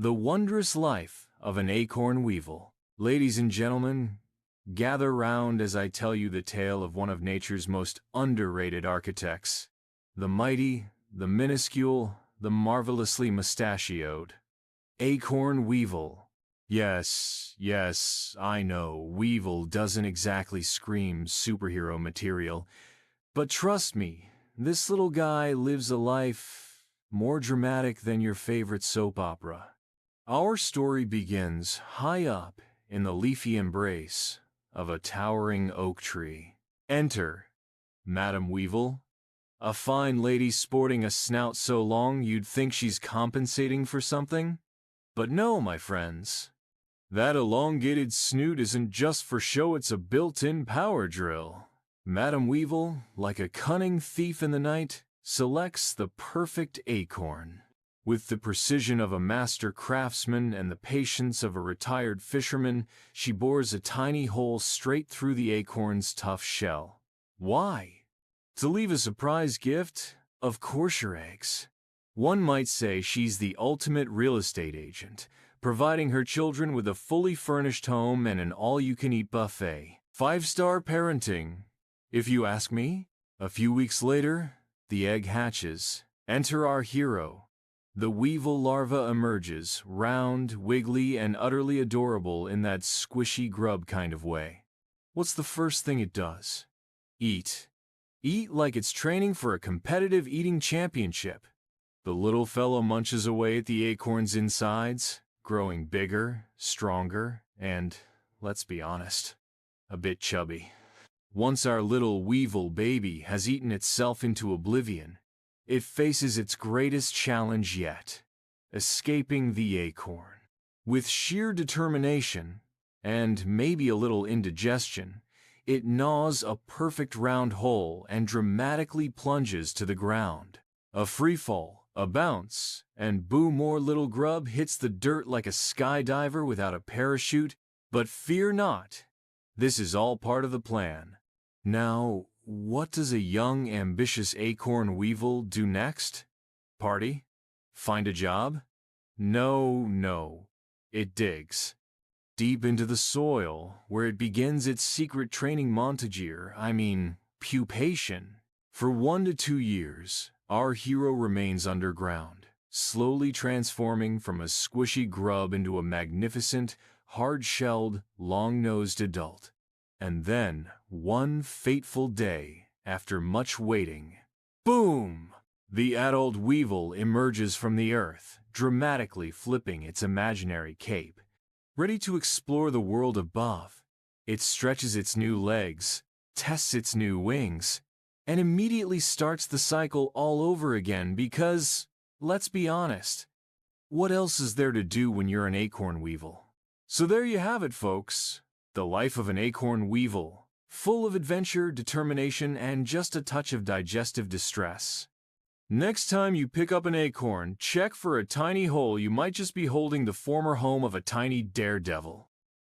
The Wondrous Life of an Acorn Weevil. Ladies and gentlemen, gather round as I tell you the tale of one of nature's most underrated architects. The mighty, the minuscule, the marvelously mustachioed Acorn Weevil. Yes, I know, Weevil doesn't exactly scream superhero material, but trust me, this little guy lives a life more dramatic than your favorite soap opera. Our story begins high up in the leafy embrace of a towering oak tree. Enter Madam Weevil, a fine lady sporting a snout so long you'd think she's compensating for something. But no, my friends. That elongated snoot isn't just for show, it's a built-in power drill. Madam Weevil, like a cunning thief in the night, selects the perfect acorn. With the precision of a master craftsman and the patience of a retired fisherman, she bores a tiny hole straight through the acorn's tough shell. Why? To leave a surprise gift? Of course, your eggs. One might say she's the ultimate real estate agent, providing her children with a fully furnished home and an all-you-can-eat buffet. 5-star parenting, if you ask me. A few weeks later, the egg hatches. Enter our hero. The weevil larva emerges, round, wiggly, and utterly adorable in that squishy grub kind of way. What's the first thing it does? Eat. Eat like it's training for a competitive eating championship. The little fellow munches away at the acorn's insides, growing bigger, stronger, and, let's be honest, a bit chubby. Once our little weevil baby has eaten itself into oblivion, it faces its greatest challenge yet, escaping the acorn. With sheer determination, and maybe a little indigestion, it gnaws a perfect round hole and dramatically plunges to the ground. A freefall, a bounce, and boom, more little grub hits the dirt like a skydiver without a parachute. But fear not, this is all part of the plan. Now, what does a young, ambitious acorn weevil do next? Party? Find a job? No. It digs deep into the soil, where it begins its secret training pupation. For 1 to 2 years, our hero remains underground, slowly transforming from a squishy grub into a magnificent, hard-shelled, long-nosed adult. And then, one fateful day, after much waiting, boom! The adult weevil emerges from the earth, dramatically flipping its imaginary cape. Ready to explore the world above, it stretches its new legs, tests its new wings, and immediately starts the cycle all over again because, let's be honest, what else is there to do when you're an acorn weevil? So there you have it, folks. The life of an acorn weevil, full of adventure, determination, and just a touch of digestive distress. Next time you pick up an acorn, check for a tiny hole. You might just be holding the former home of a tiny daredevil.